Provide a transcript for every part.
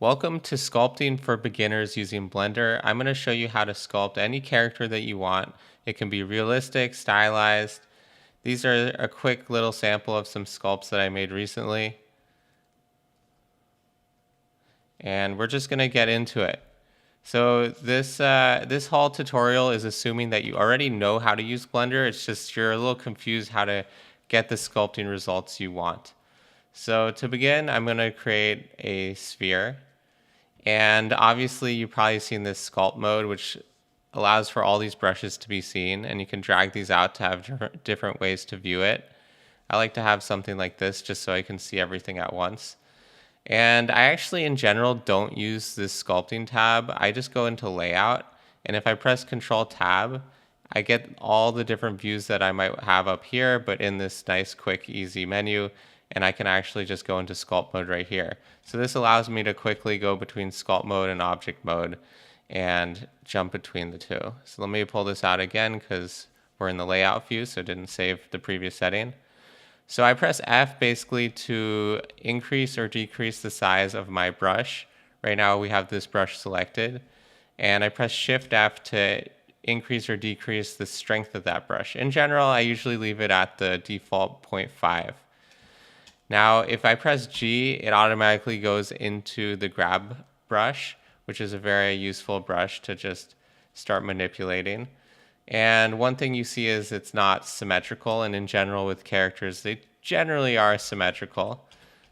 Welcome to Sculpting for Beginners using Blender. I'm going to show you how to sculpt any character that you want. It can be realistic, stylized. These are a quick little sample of some sculpts that I made recently. And we're just going to get into it. So this whole tutorial is assuming that you already know how to use Blender. It's just you're a little confused how to get the sculpting results you want. So to begin, I'm going to create a sphere. And obviously you've probably seen this sculpt mode, which allows for all these brushes to be seen, and you can drag these out to have different ways to view it. I like to have something like this just so I can see everything at once. And I actually in general don't use this sculpting tab. I just go into layout, and if I press Control Tab, I get all the different views that I might have up here, but in this nice, quick, easy menu, and I can actually just go into sculpt mode right here. So this allows me to quickly go between sculpt mode and object mode and jump between the two. So let me pull this out again because we're in the layout view, so it didn't save the previous setting. So I press F basically to increase or decrease the size of my brush. Right now we have this brush selected, and I press Shift F to increase or decrease the strength of that brush. In general, I usually leave it at the default 0.5. Now, if I press G, it automatically goes into the grab brush, which is a very useful brush to just start manipulating. And one thing you see is it's not symmetrical, and in general with characters, they generally are symmetrical.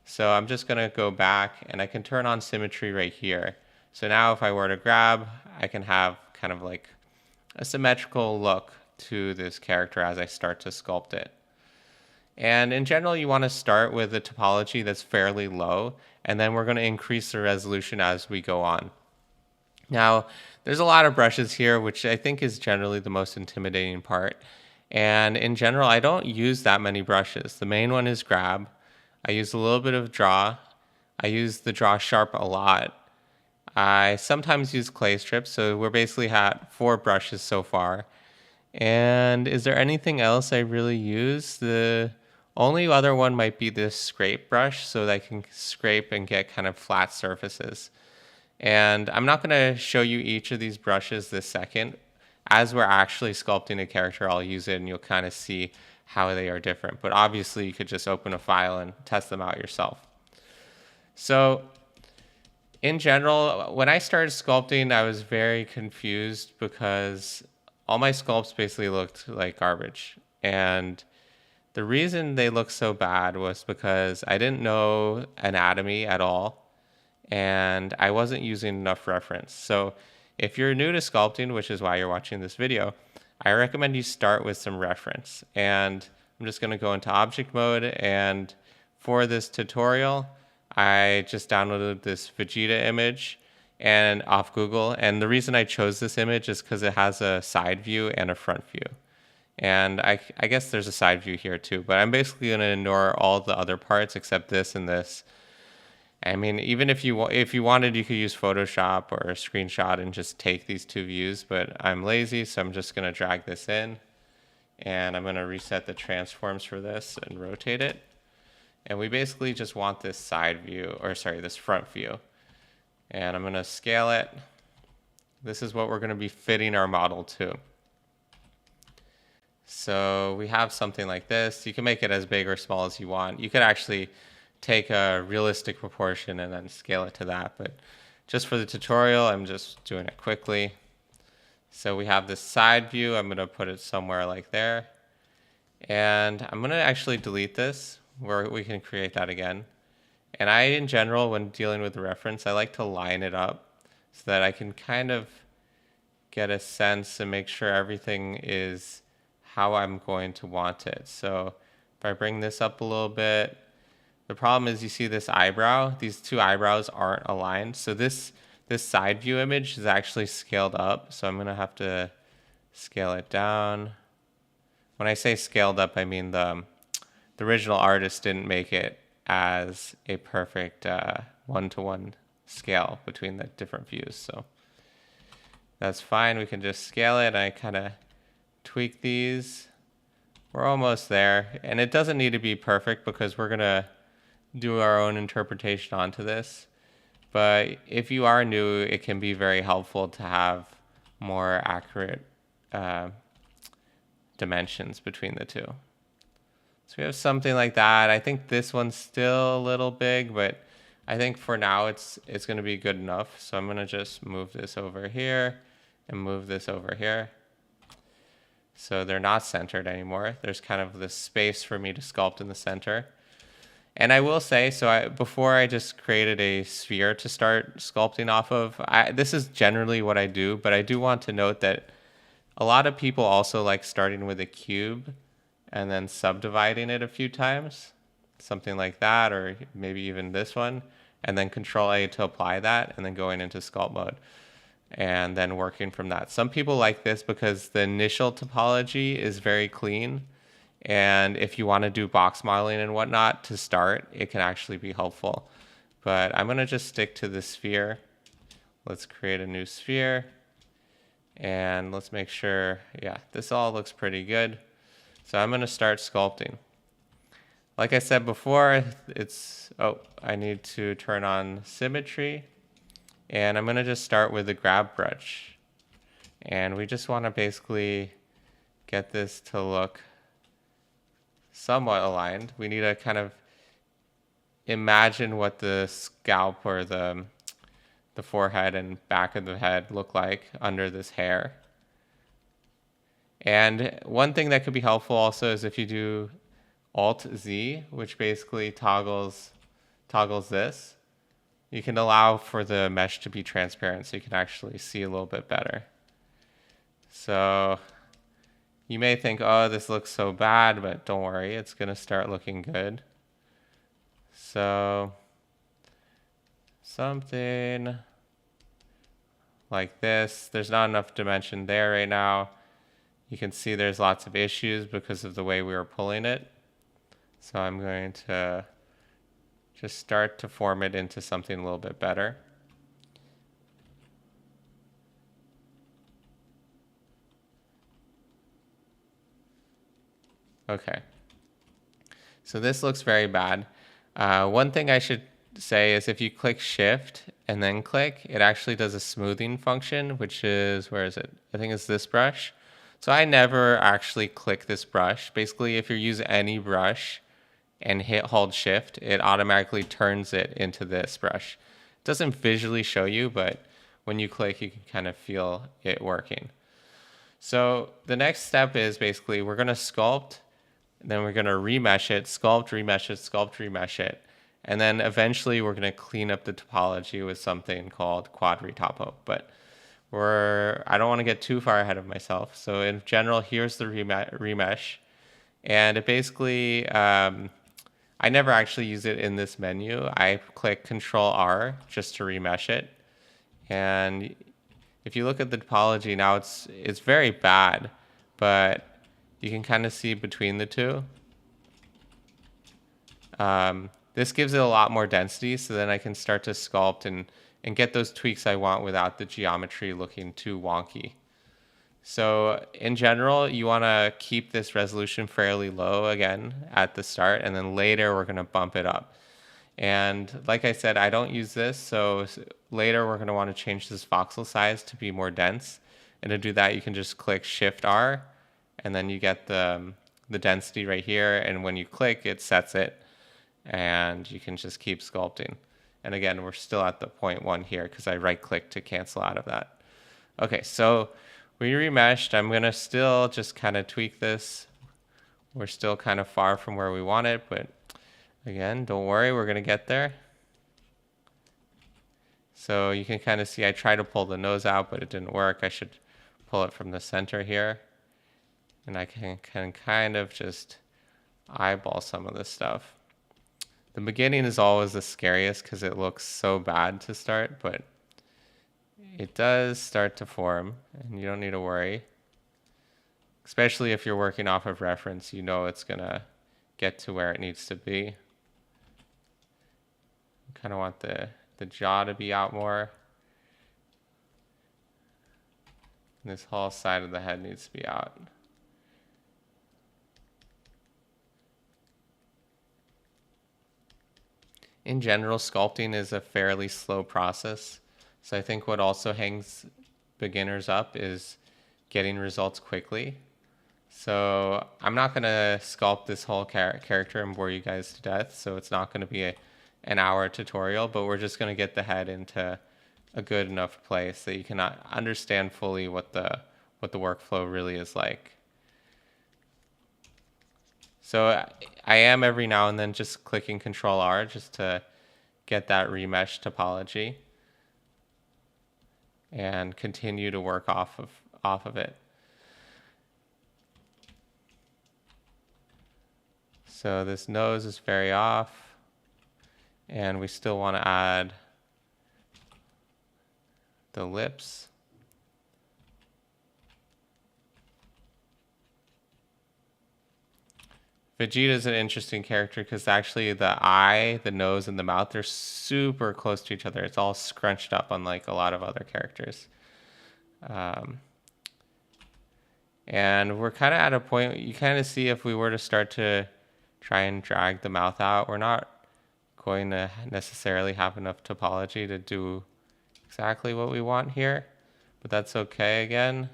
So I'm just going to go back, and I can turn on symmetry right here. So now if I were to grab, I can have kind of like a symmetrical look to this character as I start to sculpt it. And in general, you want to start with a topology that's fairly low, and then we're going to increase the resolution as we go on. Now, there's a lot of brushes here, which I think is generally the most intimidating part. And in general, I don't use that many brushes. The main one is grab. I use a little bit of draw. I use the draw sharp a lot. I sometimes use clay strips, so we're basically at 4 brushes so far. And is there anything else I really use? The only other one might be this scrape brush, so that I can scrape and get kind of flat surfaces. And I'm not going to show you each of these brushes this second. As we're actually sculpting a character, I'll use it and you'll kind of see how they are different. But obviously you could just open a file and test them out yourself. So in general, when I started sculpting, I was very confused because all my sculpts basically looked like garbage. And the reason they looked so bad was because I didn't know anatomy at all, and I wasn't using enough reference. So if you're new to sculpting, which is why you're watching this video, I recommend you start with some reference. And I'm just going to go into object mode, and for this tutorial, I just downloaded this Vegeta image and off Google. And the reason I chose this image is because it has a side view and a front view. And I guess there's a side view here too, but I'm basically going to ignore all the other parts except this and this. I mean, even if you wanted, you could use Photoshop or a screenshot and just take these 2 views, but I'm lazy, so I'm just going to drag this in. And I'm going to reset the transforms for this and rotate it. And we basically just want this side view, or sorry, this front view. And I'm going to scale it. This is what we're going to be fitting our model to. So we have something like this. You can make it as big or small as you want. You could actually take a realistic proportion and then scale it to that. But just for the tutorial, I'm just doing it quickly. So we have this side view. I'm going to put it somewhere like there. And I'm going to actually delete this where we can create that again. And I, in general, when dealing with the reference, I like to line it up so that I can kind of get a sense and make sure everything is how I'm going to want it. So if I bring this up a little bit, the problem is you see this eyebrow, these 2 eyebrows aren't aligned. So this side view image is actually scaled up. So I'm going to have to scale it down. When I say scaled up, I mean the original artist didn't make it as a perfect one-to-one scale between the different views. So that's fine. We can just scale it. I kind of tweak these. We're almost there, and it doesn't need to be perfect because we're gonna do our own interpretation onto this. But if you are new, it can be very helpful to have more accurate dimensions between the two. So we have something like that. I think this one's still a little big, but I think for now it's going to be good enough. So I'm going to just move this over here and move this over here. So they're not centered anymore. There's kind of this space for me to sculpt in the center. And I will say, before I just created a sphere to start sculpting off of, this is generally what I do, but I do want to note that a lot of people also like starting with a cube and then subdividing it a few times, something like that, or maybe even this one, and then Control A to apply that, and then going into sculpt mode, and then working from that. Some people like this because the initial topology is very clean, and if you want to do box modeling and whatnot to start, it can actually be helpful. But I'm going to just stick to the sphere. Let's create a new sphere, and let's make sure, yeah, this all looks pretty good. So I'm going to start sculpting. Like I said before, I need to turn on symmetry. And I'm going to just start with the grab brush. And we just want to basically get this to look somewhat aligned. We need to kind of imagine what the scalp or the forehead and back of the head look like under this hair. And one thing that could be helpful also is if you do Alt-Z, which basically toggles this, you can allow for the mesh to be transparent so you can actually see a little bit better. So you may think, oh, this looks so bad, but don't worry, it's going to start looking good. So something like this. There's not enough dimension there right now. You can see there's lots of issues because of the way we were pulling it. So I'm going to just start to form it into something a little bit better. Okay. So this looks very bad. One thing I should say is if you click Shift and then click, it actually does a smoothing function, which is, where is it? I think it's this brush. So I never actually click this brush. Basically, if you use any brush and hold Shift, it automatically turns it into this brush. It doesn't visually show you, but when you click, you can kind of feel it working. So the next step is basically we're going to sculpt, and then we're going to remesh it, sculpt, remesh it, sculpt, remesh it. And then eventually we're going to clean up the topology with something called quad retopo. But I don't want to get too far ahead of myself. So in general, here's the remesh. And it basically, I never actually use it in this menu. I click Control R just to remesh it. And if you look at the topology now, it's very bad, but you can kind of see between the two. This gives it a lot more density, so then I can start to sculpt and get those tweaks I want without the geometry looking too wonky. So in general, you want to keep this resolution fairly low again at the start, and then later we're going to bump it up. And like I said, I don't use this, so later we're going to want to change this voxel size to be more dense. And to do that, you can just click Shift R, and then you get the density right here. And when you click, it sets it, and you can just keep sculpting. And again, we're still at the 0.1 here because I right-click to cancel out of that. Okay, so we remeshed. I'm going to still just kind of tweak this. We're still kind of far from where we want it, but again, don't worry, we're going to get there. So you can kind of see I tried to pull the nose out, but it didn't work. I should pull it from the center here. And I can kind of just eyeball some of this stuff. The beginning is always the scariest because it looks so bad to start, but it does start to form, and you don't need to worry. Especially if you're working off of reference, you know it's going to get to where it needs to be. Kind of want the jaw to be out more. And this whole side of the head needs to be out. in general, sculpting is a fairly slow process. So I think what also hangs beginners up is getting results quickly. So I'm not going to sculpt this whole character and bore you guys to death. So it's not going to be an hour tutorial, but we're just going to get the head into a good enough place that you can understand fully what the workflow really is like. So I am every now and then just clicking Control R just to get that remesh topology and continue to work off of it. So this nose is very off, and we still want to add the lips. Vegeta is an interesting character because actually the eye, the nose, and the mouth are super close to each other. It's all scrunched up, unlike a lot of other characters. And we're kind of at a point, you kind of see if we were to start to try and drag the mouth out, we're not going to necessarily have enough topology to do exactly what we want here, but that's okay again.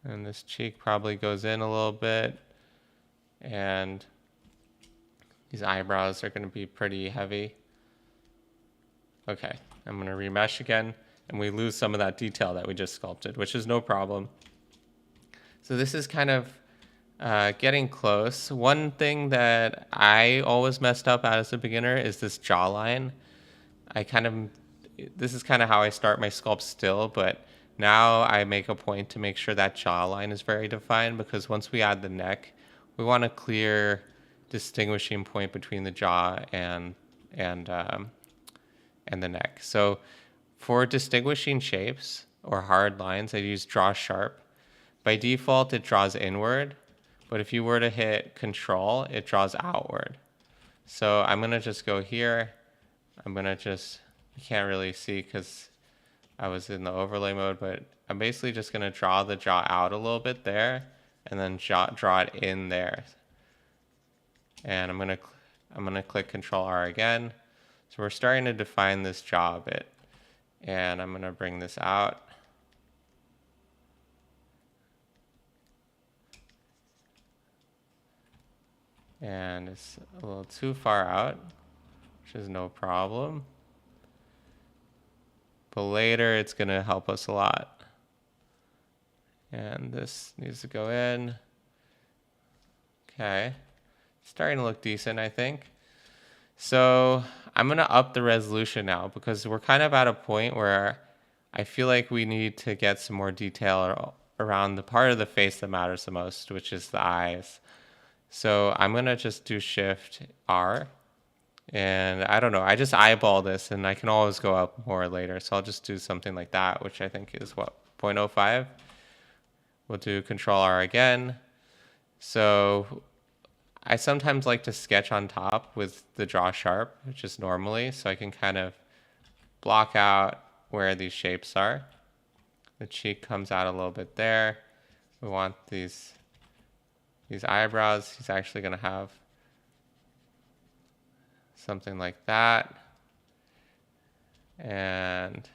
And this cheek probably goes in a little bit. And these eyebrows are going to be pretty heavy. Okay, I'm going to remesh again. And we lose some of that detail that we just sculpted, which is no problem. So this is kind of getting close. One thing that I always messed up as a beginner is this jawline. This is kind of how I start my sculpt still, but now I make a point to make sure that jawline is very defined, because once we add the neck, we want a clear distinguishing point between the jaw and the neck. So for distinguishing shapes or hard lines, I use draw sharp. By default, it draws inward, but if you were to hit Control, it draws outward. So I'm going to just go here. I'm going to just, you can't really see because I was in the overlay mode, but I'm basically just going to draw the jaw out a little bit there and then draw it in there. And I'm going to click Control R again. So we're starting to define this jaw a bit. And I'm going to bring this out. And it's a little too far out, which is no problem. But later it's going to help us a lot. And this needs to go in. Okay. Starting to look decent, I think. So I'm going to up the resolution now because we're kind of at a point where I feel like we need to get some more detail around the part of the face that matters the most, which is the eyes. So I'm going to just do Shift R. And I don't know, I just eyeball this and I can always go up more later. So I'll just do something like that, which I think is what, 0.05. We'll do Control R again. So I sometimes like to sketch on top with the draw sharp, which is normally, so I can kind of block out where these shapes are. The cheek comes out a little bit there. We want these eyebrows. He's actually going to have something like that. And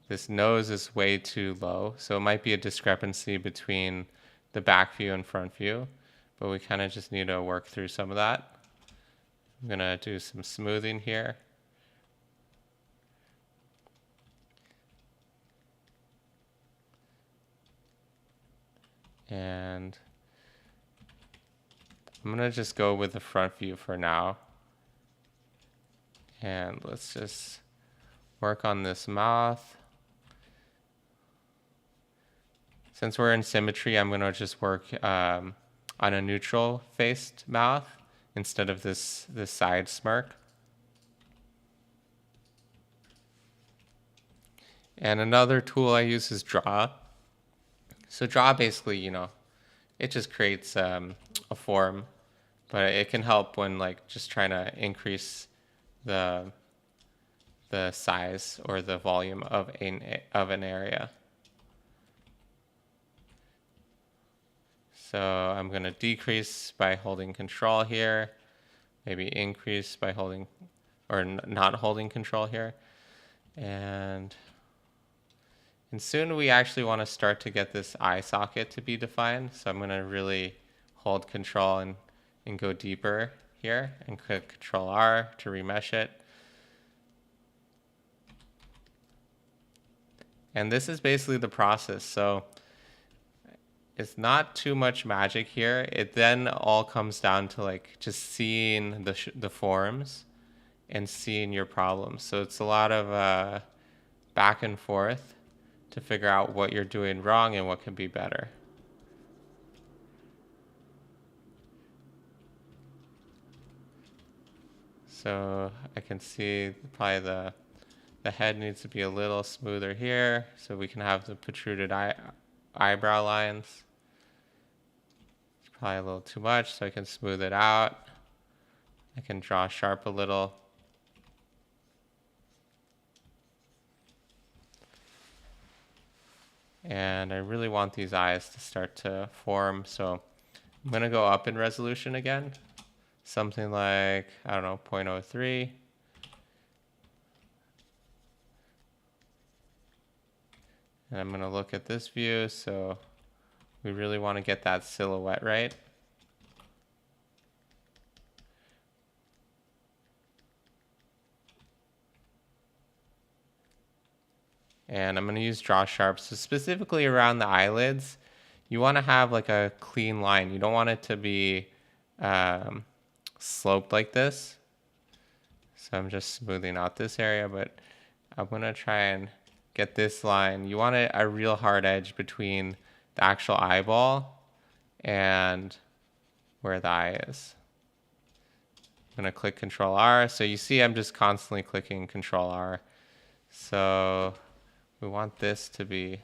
this nose is way too low, so it might be a discrepancy between the back view and front view, but we kind of just need to work through some of that. I'm going to do some smoothing here. And I'm going to just go with the front view for now. And let's just work on this mouth. Since we're in symmetry, I'm going to just work on a neutral faced mouth instead of this side smirk. And another tool I use is draw. So draw basically, you know, it just creates a form, but it can help when like just trying to increase the size or the volume of an area. So I'm going to decrease by holding control here, maybe increase by holding or not holding control here. And soon we actually want to start to get this eye socket to be defined. So I'm going to really hold control and go deeper here and click Control R to remesh it. And this is basically the process. So it's not too much magic here. It then all comes down to like just seeing the forms and seeing your problems. So it's a lot of back and forth to figure out what you're doing wrong and what can be better. So I can see probably the head needs to be a little smoother here so we can have the protruded eyebrow lines. It's probably a little too much, so I can smooth it out. I can draw sharp a little. And I really want these eyes to start to form, so I'm going to go up in resolution again. Something like, I don't know, 0.03. And I'm going to look at this view, so we really want to get that silhouette right. And I'm going to use draw sharp. So specifically around the eyelids, you want to have like a clean line. You don't want it to be sloped like this. So I'm just smoothing out this area, but I'm going to try and get this line. You want a real hard edge between the actual eyeball and where the eye is. I'm going to click Control R. So you see I'm just constantly clicking Control R. So we want this to be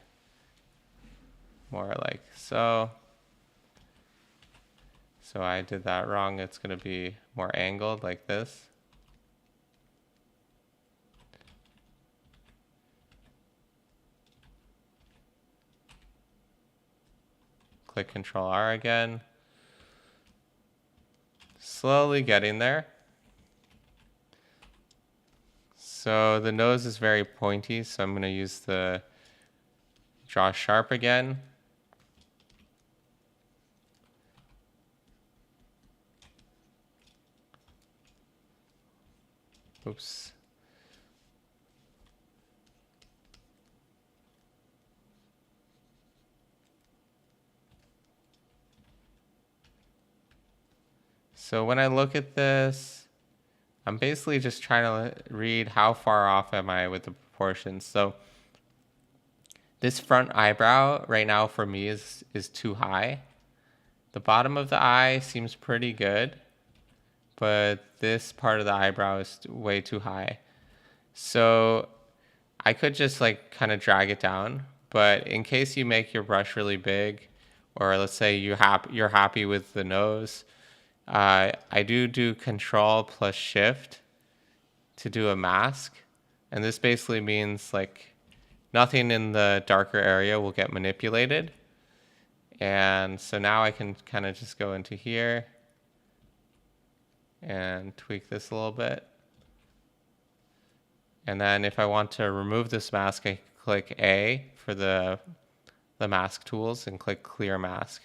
more like so. So I did that wrong. It's going to be more angled like this. Click Control R again. Slowly getting there. So the nose is very pointy, so I'm going to use the draw sharp again. Oops. So when I look at this, I'm basically just trying to read how far off am I with the proportions. So this front eyebrow right now for me is too high. The bottom of the eye seems pretty good, but this part of the eyebrow is way too high. So I could just like kind of drag it down, but in case you make your brush really big, or let's say you're happy with the nose, I do Control plus Shift to do a mask. And this basically means like nothing in the darker area will get manipulated. And so now I can kind of just go into here and tweak this a little bit. And then if I want to remove this mask, I click A for the mask tools and click Clear Mask.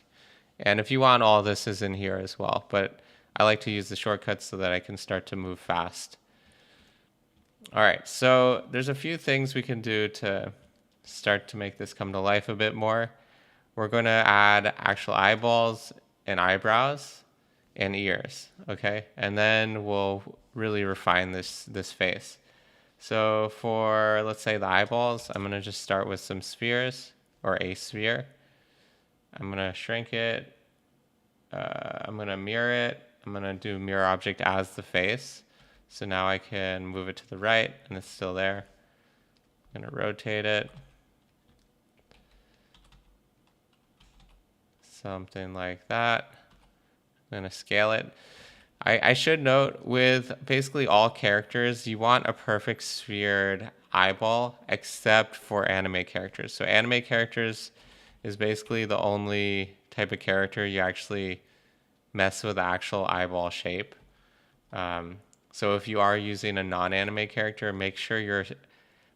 And if you want, all this is in here as well, but I like to use the shortcuts so that I can start to move fast. All right, so there's a few things we can do to start to make this come to life a bit more. We're going to add actual eyeballs and eyebrows and ears, okay? And then we'll really refine this face. So for, let's say, the eyeballs, I'm going to just start with some spheres, or a sphere. I'm going to shrink it. I'm going to mirror it. I'm going to do mirror object as the face. So now I can move it to the right, and it's still there. I'm going to rotate it. Something like that. I'm going to scale it. I should note, with basically all characters, you want a perfect sphered eyeball, except for anime characters. So anime characters is basically the only type of character, you actually mess with the actual eyeball shape. So if you are using a non-anime character, make sure your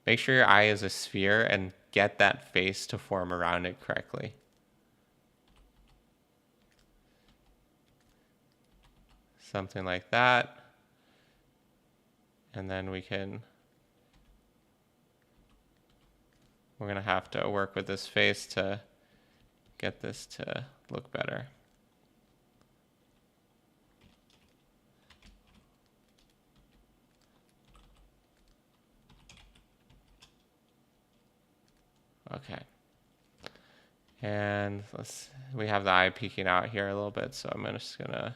eye is a sphere and get that face to form around it correctly. Something like that. And then we're going to have to work with this face to get this to look better. Okay. And we have the eye peeking out here a little bit, so I'm just gonna,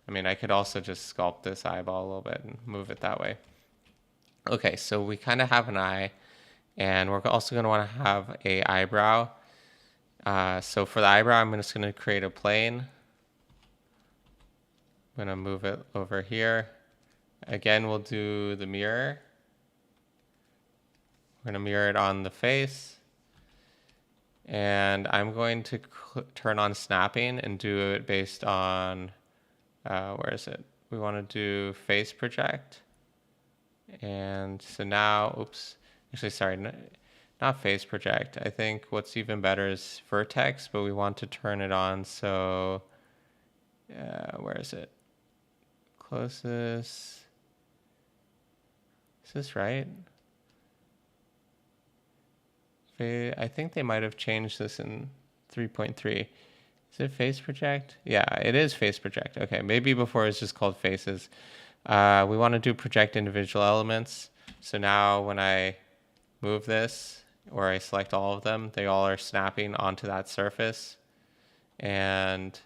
I could also just sculpt this eyeball a little bit and move it that way. Okay, so we kind of have an eye, and we're also gonna wanna have a eyebrow. So for the eyebrow, I'm just gonna create a plane. I'm gonna move it over here. Again, we'll do the mirror. We're gonna mirror it on the face. And I'm going to turn on snapping and do it based on, where is it? We want to do face project. And so now, oops, actually, sorry, not face project. I think what's even better is vertex, but we want to turn it on. So, where is it? Closest. Is this right? I think they might have changed this in 3.3. Is it face project? Yeah, it is face project. Okay, maybe before it was just called faces. We want to do project individual elements. So now when I move this, or I select all of them, they all are snapping onto that surface. And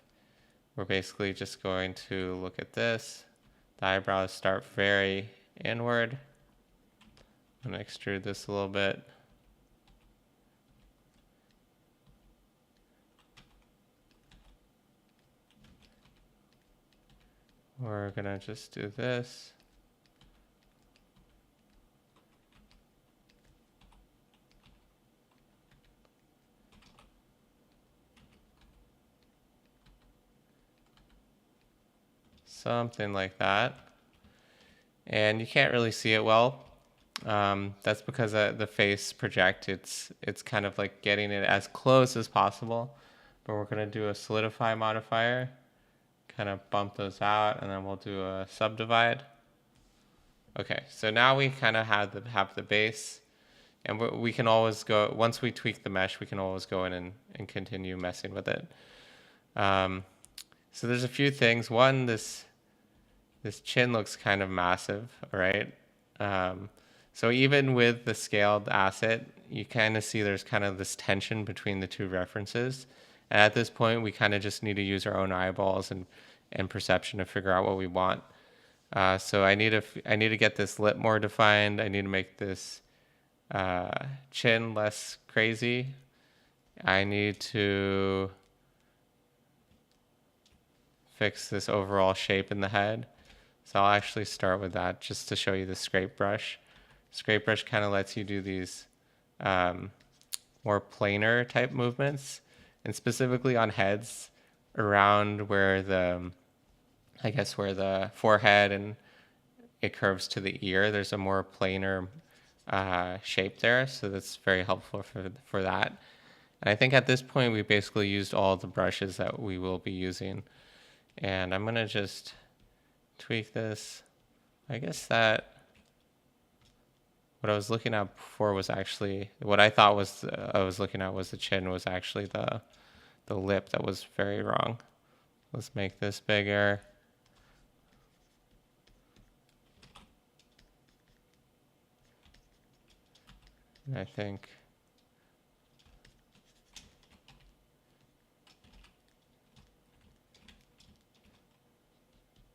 we're basically just going to look at this. The eyebrows start very inward. I'm going to extrude this a little bit. We're gonna just do this. Something like that. And you can't really see it well. That's because the face project, it's kind of like getting it as close as possible. But we're gonna do a solidify modifier. Kind of bump those out, and then we'll do a subdivide. Okay, so now we kind of have the base, and we can always go, once we tweak the mesh, we can always go in and continue messing with it. So there's a few things. One, this chin looks kind of massive, right? So even with the scaled asset, you kind of see there's kind of this tension between the two references. And at this point, we kind of just need to use our own eyeballs and perception to figure out what we want. So I need to get this lip more defined. I need to make this chin less crazy. I need to fix this overall shape in the head. So I'll actually start with that just to show you the scrape brush. Scrape brush kind of lets you do these more planar type movements, and specifically on heads around where the forehead and it curves to the ear, there's a more planar shape there, so that's very helpful for that. And I think at this point we basically used all the brushes that we will be using, and I'm gonna just tweak this. I guess that what I was looking at before was actually what I thought was I was looking at was the chin, was actually the lip that was very wrong. Let's make this bigger. And I think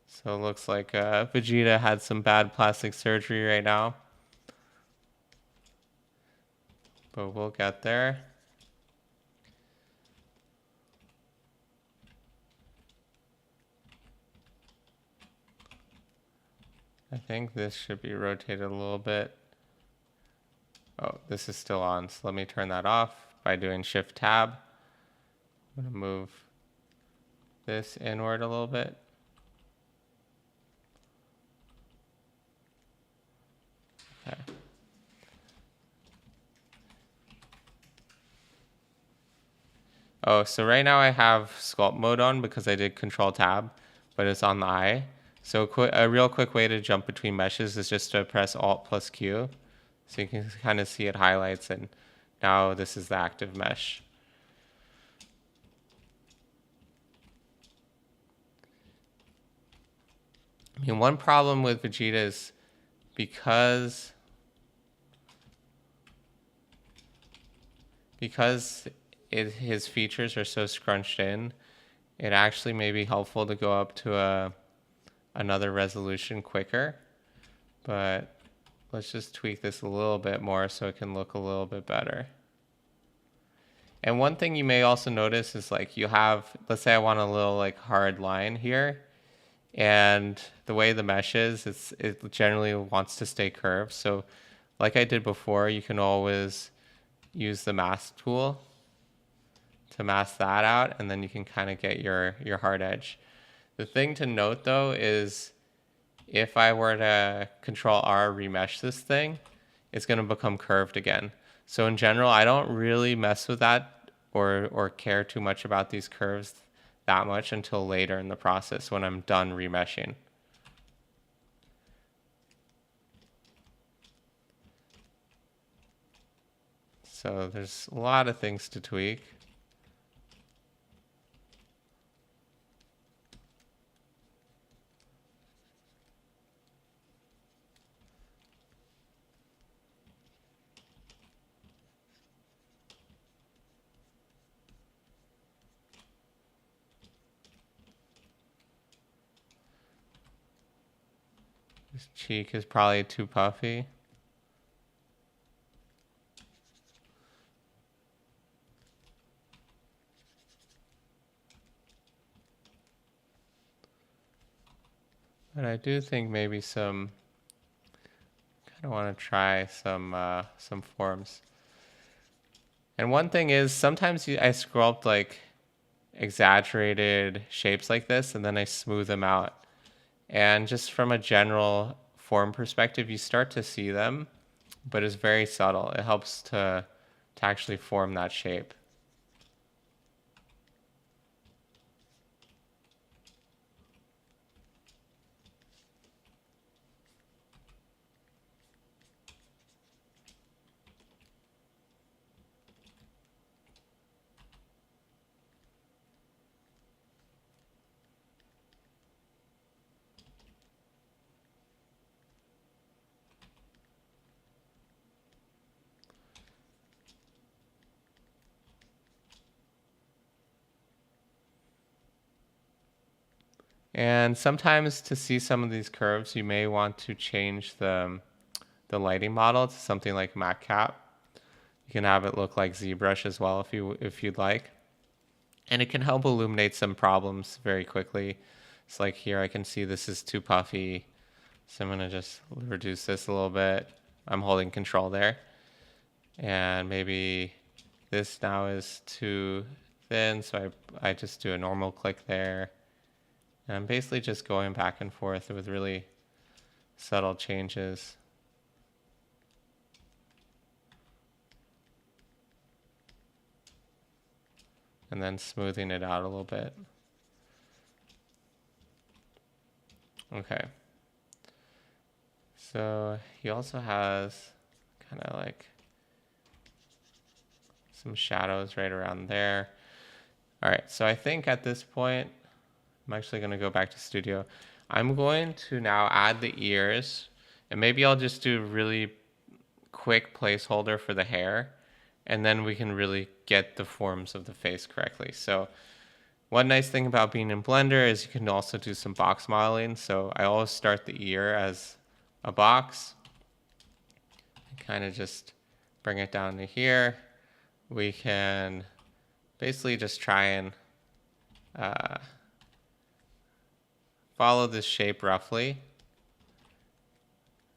so. It looks like Vegeta had some bad plastic surgery right now, but we'll get there. I think this should be rotated a little bit. Oh, this is still on, so let me turn that off. by doing Shift Tab. I'm going to move this inward a little bit. Okay. Oh, so right now I have sculpt mode on because I did Control Tab, but it's on the eye. So a real quick way to jump between meshes is just to press Alt plus Q. So you can kind of see it highlights, and now this is the active mesh. I mean, one problem with Vegeta is because his features are so scrunched in, it actually may be helpful to go up to another resolution quicker. But let's just tweak this a little bit more so it can look a little bit better. And one thing you may also notice is like you have, let's say I want a little like hard line here, and the way the mesh is, it generally wants to stay curved. So like I did before, you can always use the mask tool to mask that out, and then you can kind of get your hard edge. The thing to note though is if I were to Control R remesh this thing, it's going to become curved again. So in general, I don't really mess with that or care too much about these curves that much until later in the process when I'm done remeshing. So there's a lot of things to tweak. This cheek is probably too puffy. But I do think maybe kind of want to try some forms. And one thing is sometimes I sculpt like exaggerated shapes like this and then I smooth them out. And just from a general form perspective, you start to see them, but it's very subtle. It helps to actually form that shape. And sometimes to see some of these curves, you may want to change the lighting model to something like matte cap. You can have it look like ZBrush as well if you'd like. And it can help illuminate some problems very quickly. It's like here I can see this is too puffy. So I'm gonna just reduce this a little bit. I'm holding control there. And maybe this now is too thin, so I just do a normal click there. And I'm basically just going back and forth with really subtle changes. And then smoothing it out a little bit. Okay. So he also has kind of like some shadows right around there. All right, so I think at this point, I'm actually going to go back to Studio. I'm going to now add the ears, and maybe I'll just do a really quick placeholder for the hair, and then we can really get the forms of the face correctly. So one nice thing about being in Blender is you can also do some box modeling. So I always start the ear as a box. Kind of just bring it down to here. We can basically just try and follow this shape roughly.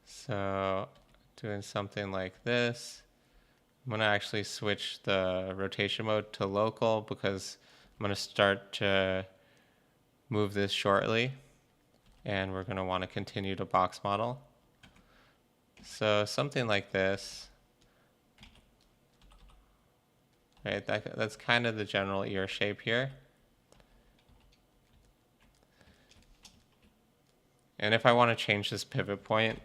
So doing something like this, I'm going to actually switch the rotation mode to local because I'm going to start to move this shortly. And we're going to want to continue to box model. So something like this. Right, that's kind of the general ear shape here. And if I want to change this pivot point,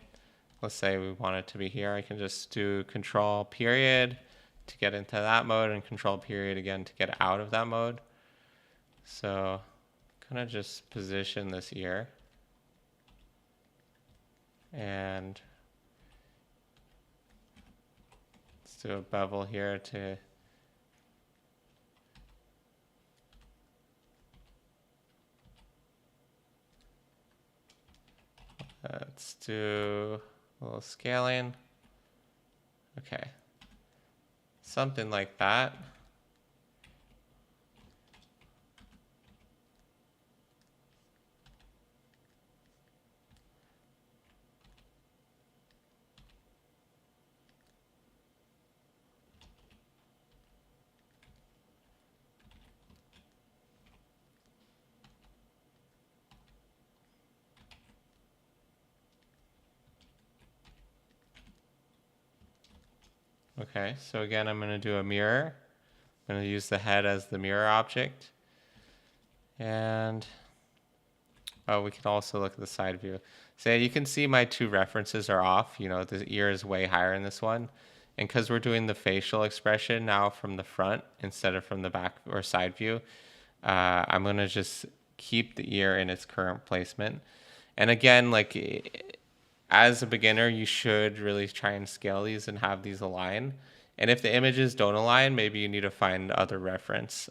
let's say we want it to be here, I can just do control period to get into that mode and control period again to get out of that mode. So kind of just position this ear. And let's do a bevel here to let's do a little scaling. Okay. Something like that. Okay, so again, I'm going to do a mirror. I'm going to use the head as the mirror object. And, oh, we can also look at the side view. So you can see my two references are off. You know, the ear is way higher in this one. And because we're doing the facial expression now from the front instead of from the back or side view, I'm going to just keep the ear in its current placement. And again, like, as a beginner, you should really try and scale these and have these align. And if the images don't align, maybe you need to find other reference.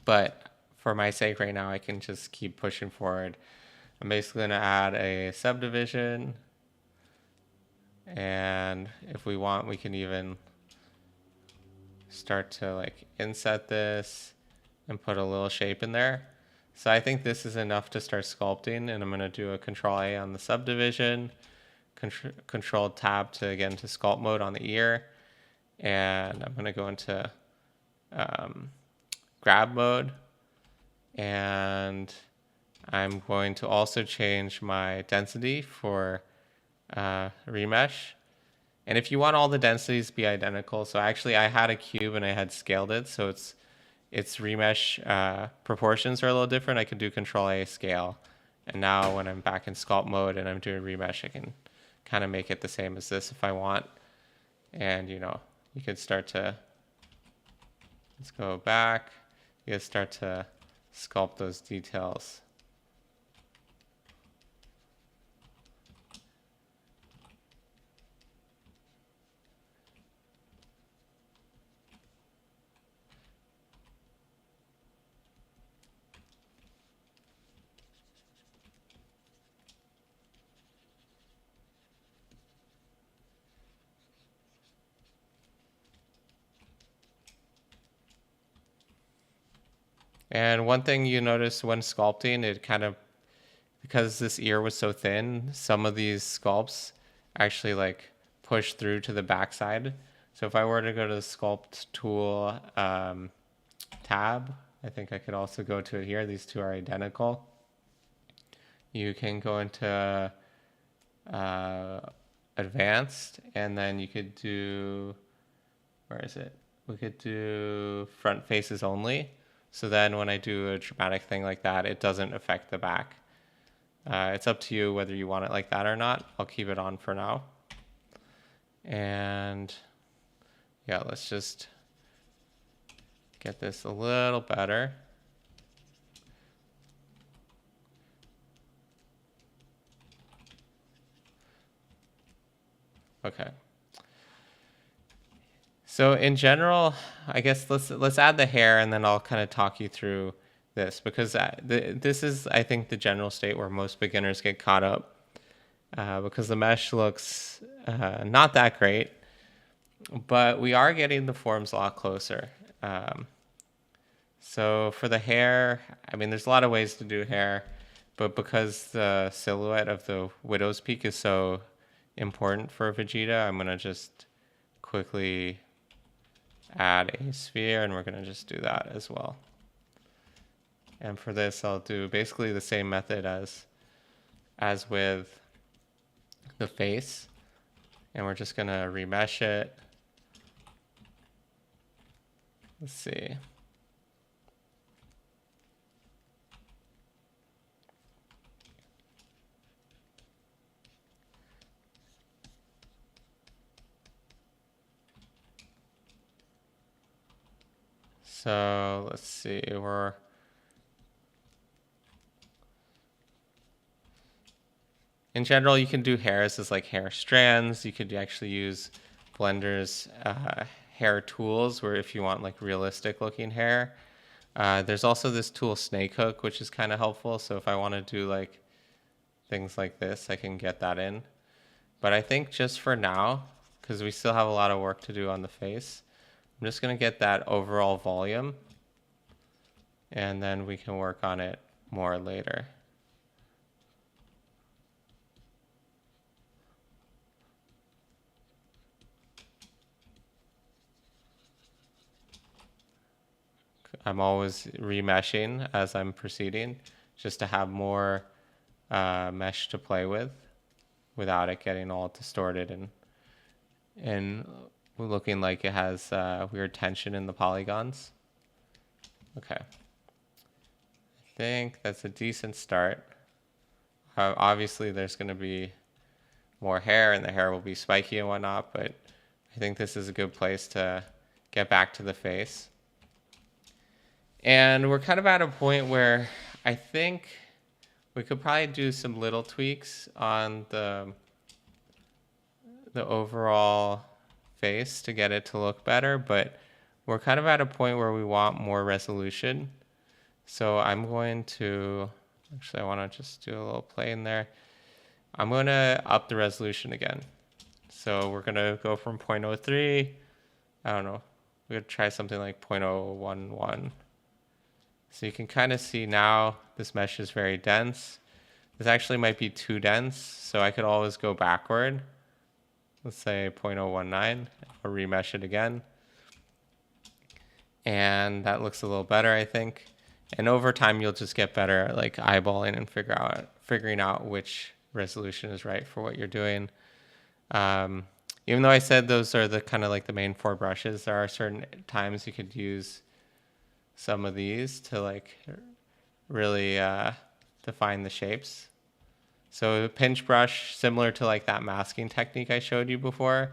But for my sake right now, I can just keep pushing forward. I'm basically going to add a subdivision. And if we want, we can even start to like inset this and put a little shape in there. So I think this is enough to start sculpting, and I'm going to do a Control A on the subdivision, Control Tab to again to sculpt mode on the ear, and I'm going to go into grab mode, and I'm going to also change my density for remesh. And if you want all the densities to be identical, so actually I had a cube and I had scaled it, so its remesh proportions are a little different. I can do Control A scale. And now when I'm back in sculpt mode and I'm doing remesh, I can kind of make it the same as this if I want. And you know, you could start to, let's go back. You can start to sculpt those details. And one thing you notice when sculpting, it kind of, because this ear was so thin, some of these sculpts actually like push through to the backside. So if I were to go to the sculpt tool tab, I think I could also go to it here. These two are identical. You can go into advanced, and then you could do, where is it? We could do front faces only. So then when I do a dramatic thing like that, it doesn't affect the back. It's up to you whether you want it like that or not. I'll keep it on for now. And yeah, let's just get this a little better. Okay. So in general, I guess let's add the hair, and then I'll kind of talk you through this, because this is, I think, the general state where most beginners get caught up, because the mesh looks not that great, but we are getting the forms a lot closer. So for the hair, I mean, there's a lot of ways to do hair, but because the silhouette of the widow's peak is so important for Vegeta, I'm going to just quickly add a sphere, and we're going to just do that as well. And for this, I'll do basically the same method as with the face. And we're just going to remesh it. Let's see. So let's see, in general, you can do hairs as like hair strands. You could actually use Blender's hair tools where if you want like realistic looking hair. There's also this tool snake hook, which is kind of helpful. So if I want to do like things like this, I can get that in. But I think just for now, because we still have a lot of work to do on the face, I'm just going to get that overall volume, and then we can work on it more later. I'm always remeshing as I'm proceeding, just to have more mesh to play with without it getting all distorted and looking like it has weird tension in the polygons. Okay. I think that's a decent start. Obviously, there's going to be more hair, and the hair will be spiky and whatnot, but I think this is a good place to get back to the face. And we're kind of at a point where I think we could probably do some little tweaks on the overall face to get it to look better, but we're kind of at a point where we want more resolution. So I'm going to, actually I want to just do a little play in there. I'm going to up the resolution again. So we're going to go from 0.03, I don't know, we're going to try something like 0.011. So you can kind of see now this mesh is very dense. This actually might be too dense, so I could always go backward. Let's say 0.019, or remesh it again. And that looks a little better, I think. And over time, you'll just get better at like eyeballing and figuring out which resolution is right for what you're doing. Even though I said those are the kind of like the main 4 brushes, there are certain times you could use some of these to like really define the shapes. So a pinch brush, similar to like that masking technique I showed you before,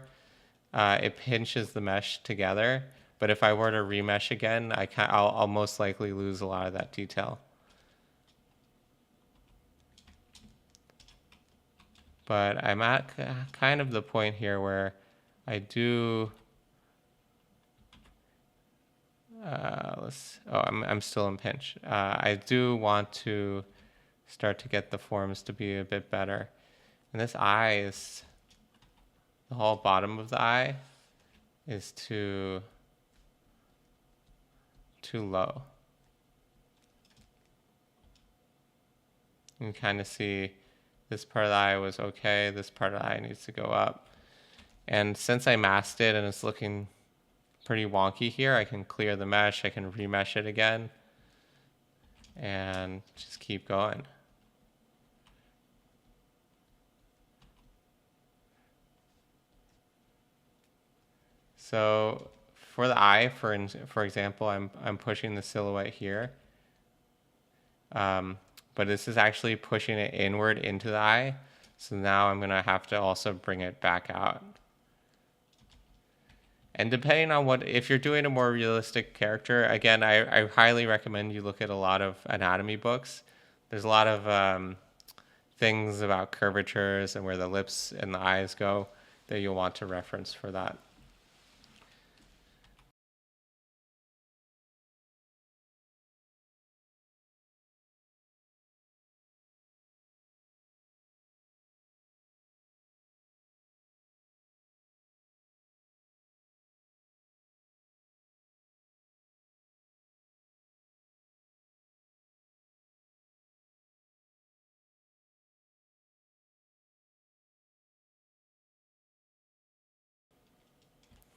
it pinches the mesh together. But if I were to remesh again, I'll most likely lose a lot of that detail. But I'm at kind of the point here where I do. I'm still in pinch. I do want to start to get the forms to be a bit better. And this eye is, the whole bottom of the eye is too low. You can kind of see this part of the eye was okay, this part of the eye needs to go up. And since I masked it and it's looking pretty wonky here, I can clear the mesh, I can remesh it again, and just keep going. So for the eye, for example, I'm pushing the silhouette here, but this is actually pushing it inward into the eye. So now I'm gonna have to also bring it back out. And depending on if you're doing a more realistic character, again, I highly recommend you look at a lot of anatomy books. There's a lot of things about curvatures and where the lips and the eyes go that you'll want to reference for that.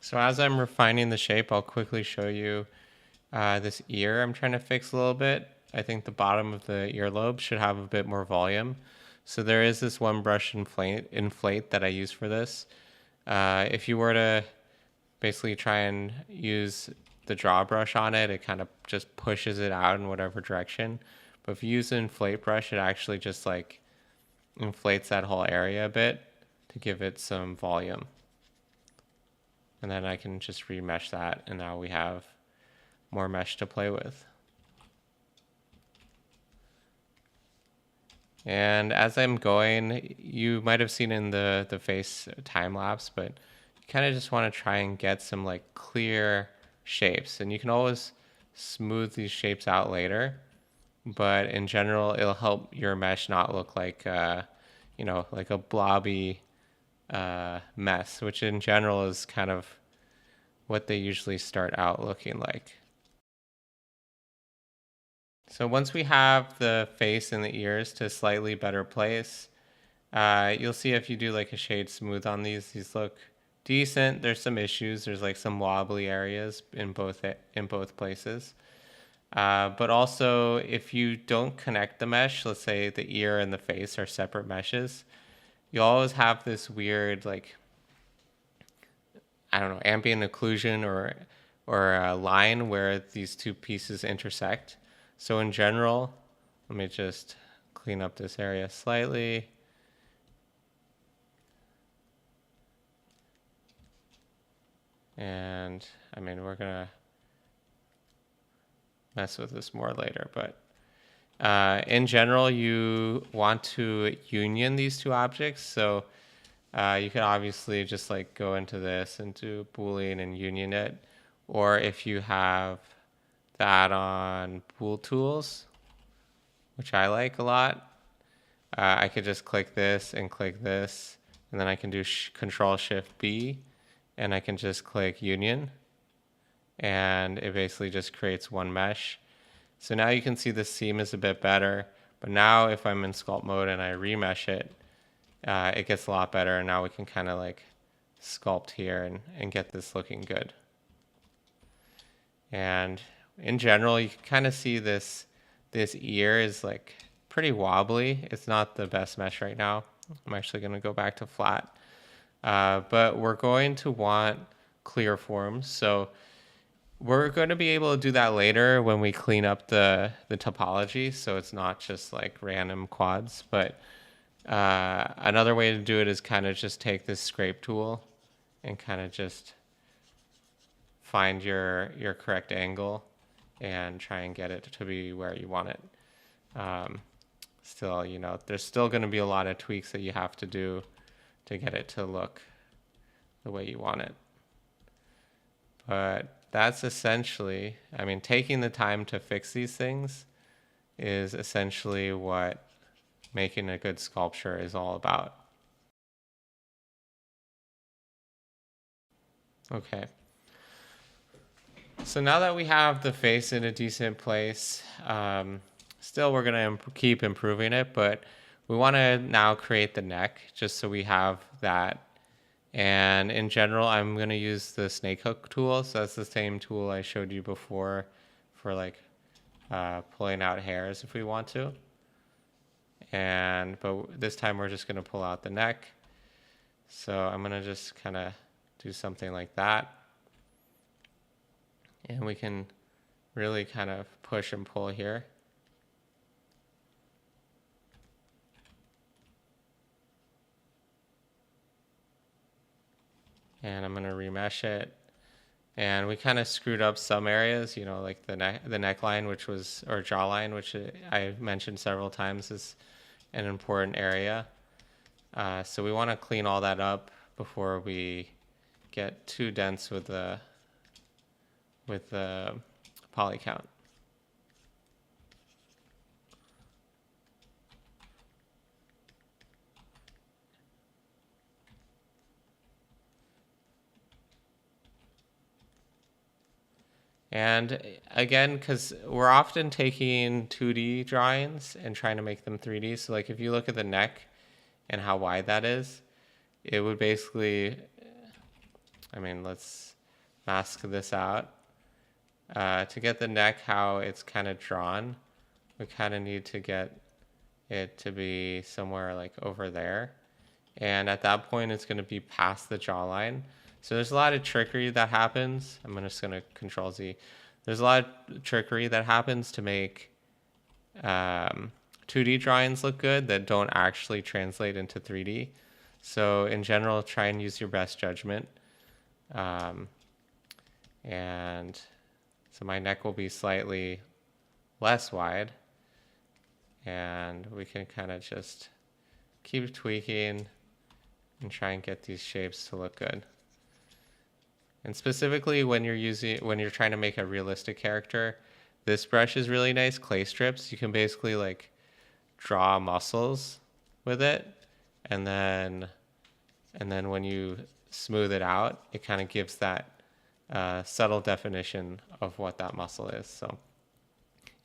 So as I'm refining the shape, I'll quickly show you this ear I'm trying to fix a little bit. I think the bottom of the earlobe should have a bit more volume. So there is this one brush inflate that I use for this. If you were to basically try and use the draw brush on it, it kind of just pushes it out in whatever direction. But if you use the inflate brush, it actually just like inflates that whole area a bit to give it some volume. And then I can just remesh that, and now we have more mesh to play with. And as I'm going, you might have seen in the face time lapse, but you kind of just want to try and get some like clear shapes. And you can always smooth these shapes out later, but in general, it'll help your mesh not look like, you know, like a blobby mess, which in general is kind of what they usually start out looking like. So once we have the face and the ears to a slightly better place, you'll see if you do like a shade smooth on these look decent. There's some issues. There's like some wobbly areas in both places. But also if you don't connect the mesh, let's say the ear and the face are separate meshes, you always have this weird like, I don't know, ambient occlusion or a line where these two pieces intersect. So in general, let me just clean up this area slightly. And I mean, we're gonna mess with this more later, but in general, you want to union these two objects. So you could obviously just like go into this and do Boolean and union it. Or if you have the add-on Bool tools, which I like a lot, I could just click this, and then I can do Control-Shift-B, and I can just click union, and it basically just creates one mesh. So now you can see the seam is a bit better, but now if I'm in sculpt mode and I remesh it, it gets a lot better, and now we can kind of like sculpt here and get this looking good. And in general, you can kind of see this ear is like pretty wobbly. It's not the best mesh right now. I'm actually going to go back to flat. But we're going to want clear forms. So we're going to be able to do that later when we clean up the topology. So it's not just like random quads. But another way to do it is kind of just take this scrape tool and kind of just find your correct angle and try and get it to be where you want it. Still, you know, there's still going to be a lot of tweaks that you have to do to get it to look the way you want it. But that's essentially, I mean, taking the time to fix these things is essentially what making a good sculpture is all about. Okay. So now that we have the face in a decent place, still we're going to keep improving it, but we want to now create the neck just so we have that. And in general, I'm going to use the snake hook tool. So that's the same tool I showed you before for like pulling out hairs if we want to. But this time we're just going to pull out the neck. So I'm going to just kind of do something like that. And we can really kind of push and pull here. And I'm going to remesh it. And we kind of screwed up some areas, you know, like the neckline, or jawline, which I mentioned several times is an important area. So we want to clean all that up before we get too dense with the poly count. And again, because we're often taking 2D drawings and trying to make them 3D. So like if you look at the neck and how wide that is, it would basically, I mean, let's mask this out. To get the neck how it's kind of drawn, we kind of need to get it to be somewhere like over there. And at that point, it's going to be past the jawline. So there's a lot of trickery that happens. I'm just going to Control Z. There's a lot of trickery that happens to make 2D drawings look good that don't actually translate into 3D. So in general, try and use your best judgment. And so my neck will be slightly less wide. And we can kind of just keep tweaking and try and get these shapes to look good. And specifically when you're trying to make a realistic character, this brush is really nice, clay strips. You can basically like draw muscles with it, and then when you smooth it out, it kind of gives that subtle definition of what that muscle is. So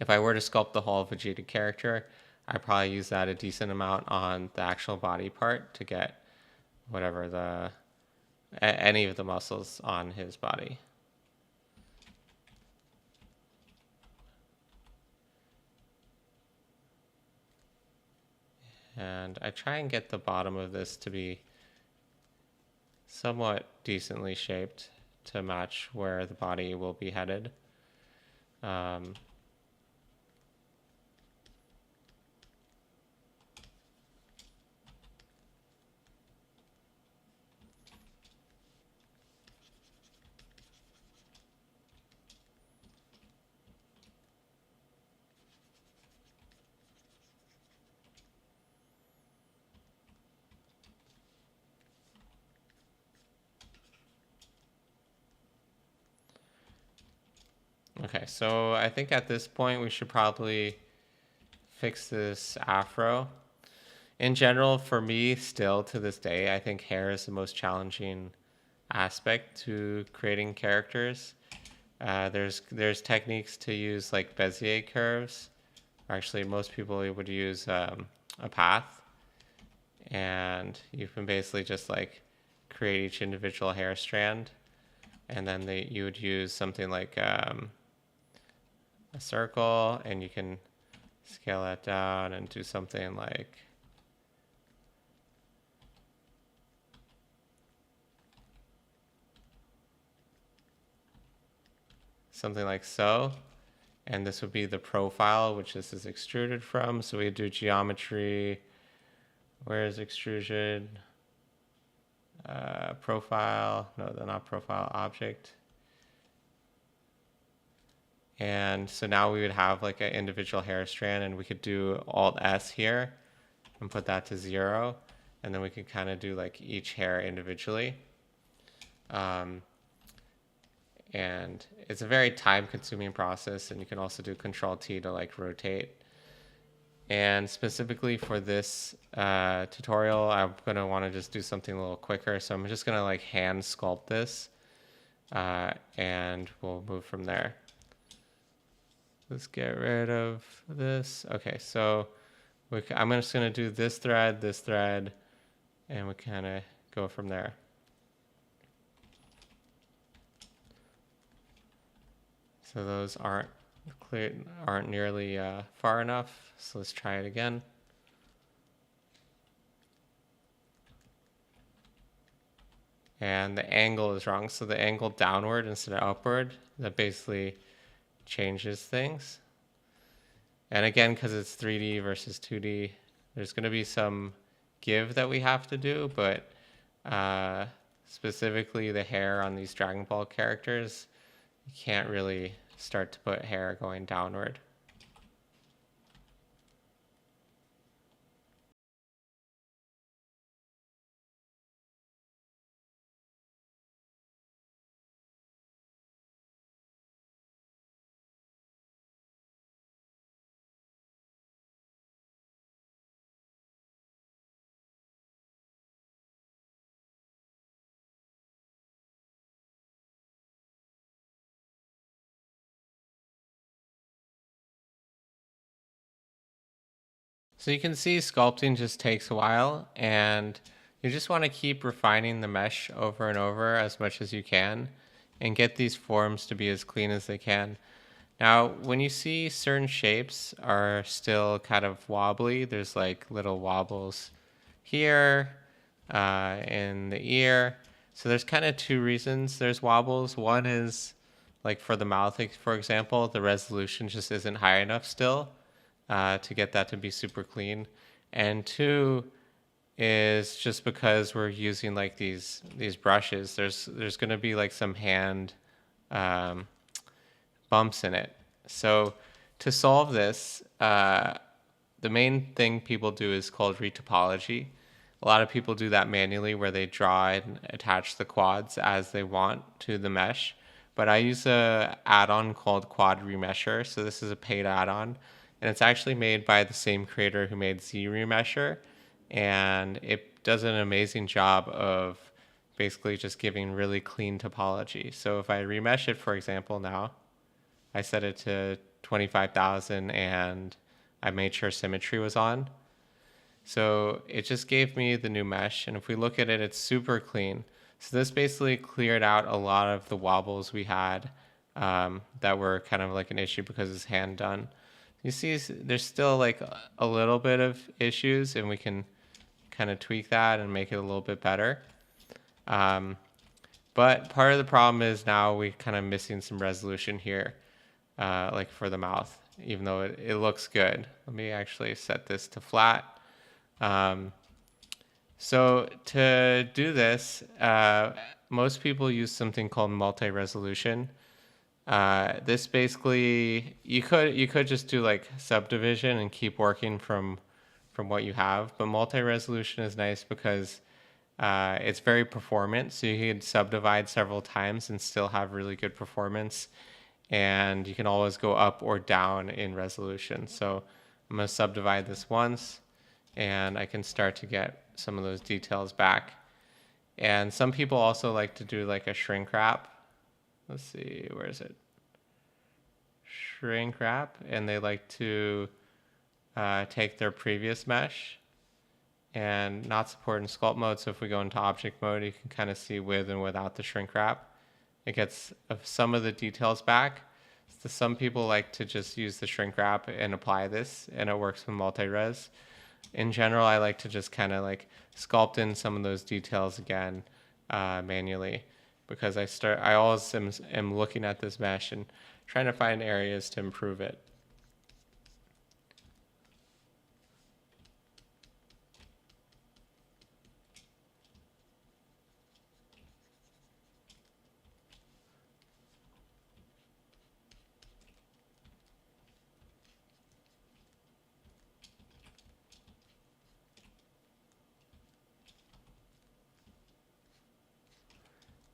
if I were to sculpt the whole Vegeta character, I'd probably use that a decent amount on the actual body part to get whatever any of the muscles on his body. And I try and get the bottom of this to be somewhat decently shaped to match where the body will be headed. Okay, so I think at this point we should probably fix this afro. In general, for me, still to this day, I think hair is the most challenging aspect to creating characters. There's techniques to use like Bezier curves. Actually, most people would use a path, and you can basically just like create each individual hair strand, and then you would use something like a circle, and you can scale that down and do something like so. And this would be the profile, which this is extruded from. So we do geometry. Where is extrusion? Profile. No, they're not profile, object. And so now we would have like an individual hair strand, and we could do Alt S here and put that to 0. And then we could kind of do like each hair individually. And it's a very time consuming process, and you can also do Control T to like rotate. And specifically for this tutorial, I'm going to want to just do something a little quicker. So I'm just going to like hand sculpt this, and we'll move from there. Let's get rid of this. Okay, so I'm just going to do this thread, and we kind of go from there. So those aren't nearly far enough. So let's try it again. And the angle is wrong. So the angle downward instead of upward, that basically changes things. And again, because it's 3D versus 2D, there's going to be some give that we have to do, but specifically the hair on these Dragon Ball characters, you can't really start to put hair going downward. So you can see sculpting just takes a while, and you just want to keep refining the mesh over and over as much as you can. and get these forms to be as clean as they can. Now, when you see certain shapes are still kind of wobbly, there's like little wobbles here in the ear. So there's kind of two reasons there's wobbles. One is like for the mouth, for example, the resolution just isn't high enough still to get that to be super clean. And two is just because we're using like these brushes, there's going to be like some hand um, bumps in it. So to solve this, the main thing people do is called retopology. A lot of people do that manually where they draw and attach the quads as they want to the mesh. But I use a add-on called Quad Remesher. So this is a paid add-on, and it's actually made by the same creator who made Z Remesher, and it does an amazing job of basically just giving really clean topology. So if I remesh it, for example, now, I set it to 25,000 and I made sure symmetry was on. So it just gave me the new mesh. And if we look at it, it's super clean. So this basically cleared out a lot of the wobbles we had that were kind of like an issue because it's hand done. You see, there's still like a little bit of issues, and we can kind of tweak that and make it a little bit better. But part of the problem is now we kind of missing some resolution here, like for the mouth, even though it looks good. Let me actually set this to flat. So to do this, most people use something called multi-resolution. This basically, you could just do like subdivision and keep working from what you have, but multi-resolution is nice because it's very performant, so you can subdivide several times and still have really good performance, and you can always go up or down in resolution. So I'm going to subdivide this once, and I can start to get some of those details back. And some people also like to do like a shrink wrap. Let's see, where is it? Shrink wrap, and they like to take their previous mesh and not support in sculpt mode. So if we go into object mode, you can kind of see with and without the shrink wrap. It gets some of the details back. So some people like to just use the shrink wrap and apply this, and it works with multi-res. In general, I like to just kind of like sculpt in some of those details again manually, because I always am looking at this mesh and trying to find areas to improve it.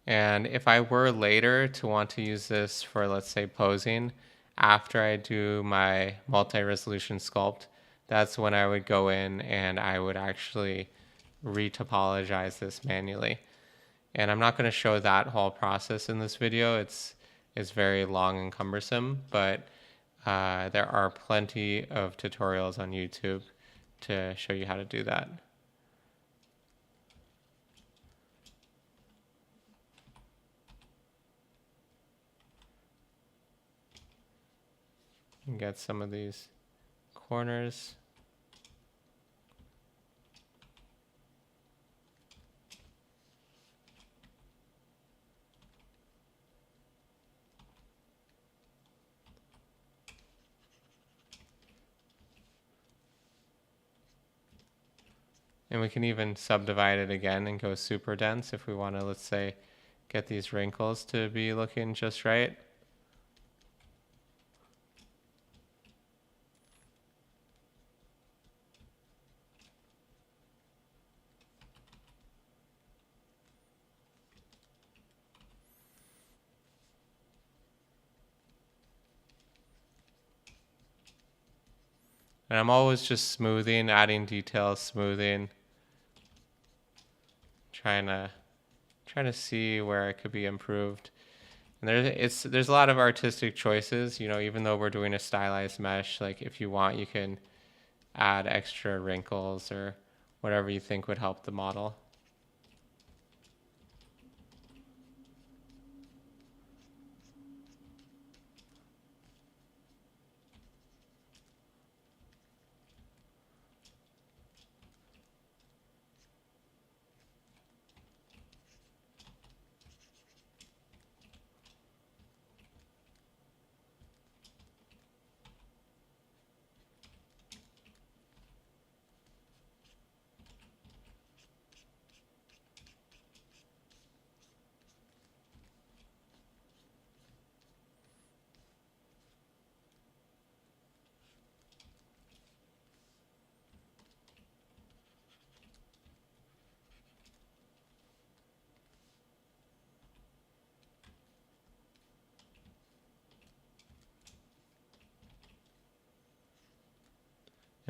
And if I were later to want to use this for, let's say, posing, after I do my multi-resolution sculpt, that's when I would go in and I would actually retopologize this manually. And I'm not going to show that whole process in this video. It's very long and cumbersome, but there are plenty of tutorials on YouTube to show you how to do that. And get some of these corners. And we can even subdivide it again and go super dense if we want to, let's say, get these wrinkles to be looking just right. And I'm always just smoothing, adding details, smoothing, trying to see where it could be improved. And there's a lot of artistic choices, you know, even though we're doing a stylized mesh, like if you want, you can add extra wrinkles or whatever you think would help the model.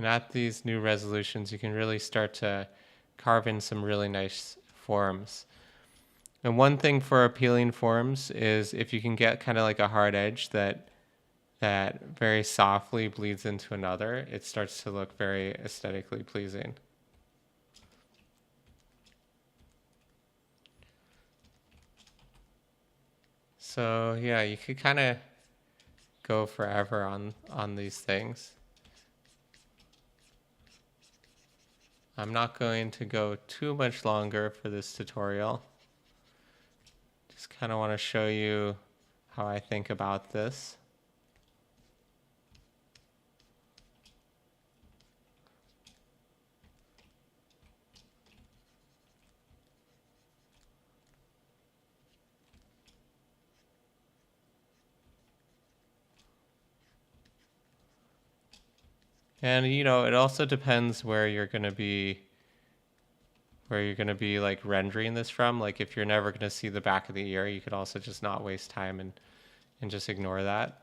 And at these new resolutions, you can really start to carve in some really nice forms. And one thing for appealing forms is if you can get kind of like a hard edge that very softly bleeds into another, it starts to look very aesthetically pleasing. So yeah, you could kind of go forever on these things. I'm not going to go too much longer for this tutorial. Just kind of want to show you how I think about this. And you know, it also depends where you're going to be like rendering this from. Like if you're never going to see the back of the ear, you could also just not waste time and just ignore that.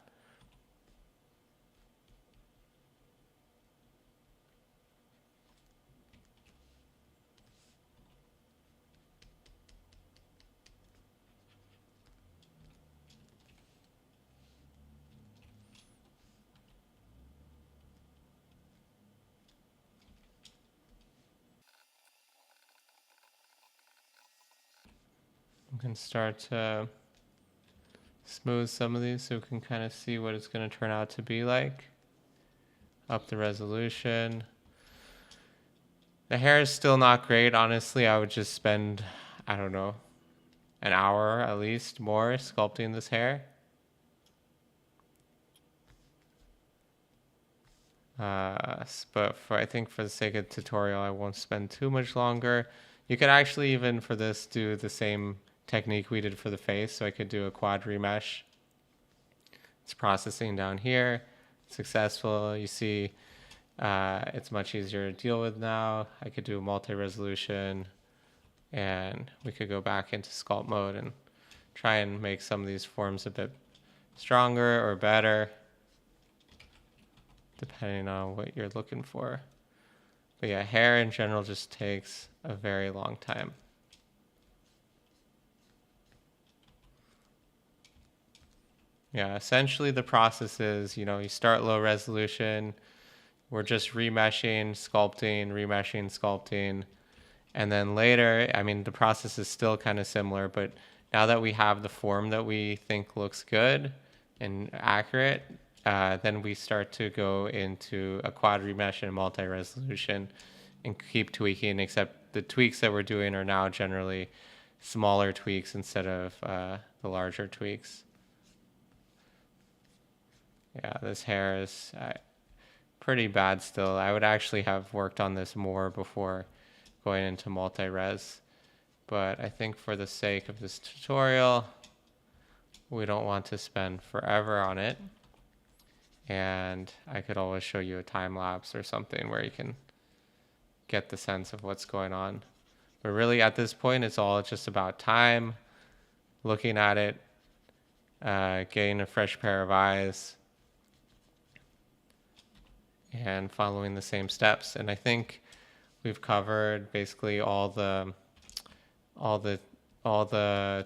We can start to smooth some of these so we can kind of see what it's going to turn out to be like. Up the resolution. The hair is still not great. Honestly, I would just spend, I don't know, an hour at least more sculpting this hair. But I think for the sake of the tutorial, I won't spend too much longer. You could actually even for this do the same technique we did for the face. So I could do a quad remesh. It's processing down here. Successful. You see it's much easier to deal with now. I could do a multi-resolution and we could go back into sculpt mode and try and make some of these forms a bit stronger or better depending on what you're looking for. But yeah, hair in general just takes a very long time. Yeah, essentially the process is, you know, you start low resolution, we're just remeshing, sculpting, and then later, I mean, the process is still kind of similar, but now that we have the form that we think looks good and accurate, then we start to go into a quad remesh and multi-resolution and keep tweaking, except the tweaks that we're doing are now generally smaller tweaks instead of the larger tweaks. Yeah, this hair is pretty bad still. I would actually have worked on this more before going into multi-res, but I think for the sake of this tutorial, we don't want to spend forever on it. And I could always show you a time lapse or something where you can get the sense of what's going on. But really at this point, it's all just about time, looking at it, getting a fresh pair of eyes, and following the same steps. And I think we've covered basically all the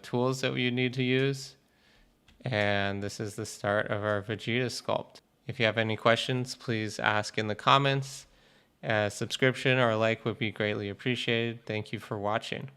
tools that you need to use. And this is the start of our Vegeta sculpt. If you have any questions, please ask in the comments. A subscription or a like would be greatly appreciated. Thank you for watching.